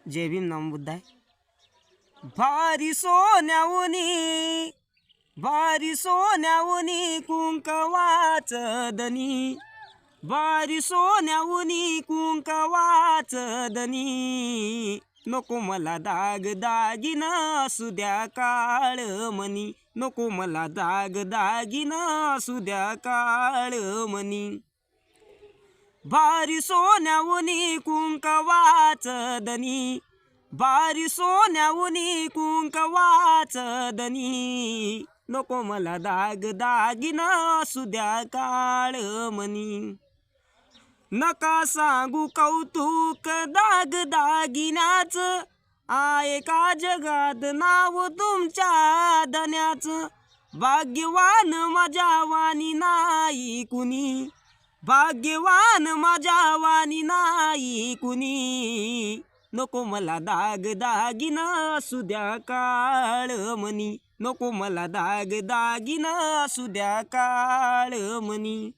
जय भीम नाम बुद्धाय. भारी सोन्याउनी भारी सोन्याउनी कुंकवाच दनी, भारी सोन्याउनी कुंकवाच दनी. नको मला दाग दागिना असू द्या काळ मनी, नको मला दाग दागिना असू द्या काळ मनी. भारी सोन्याउनी कुंकवाच दनी, भारी सोन्याउनी कुंकवाच दनी. नको मला दाग दागिना असू द्या काळ मनी. नका सांगू कौतुक दाग दागिन्याच, आहे का जगात नाव तुमच्या धन्याचं. भाग्यवान माझ्या वाणी नाही कुणी, भाग्यवान माझ्या वाणी नाही कुणी. नको मला दाग दागिना असू द्या काळ मनी, नको मला दाग दागिना असू द्या काळ मनी.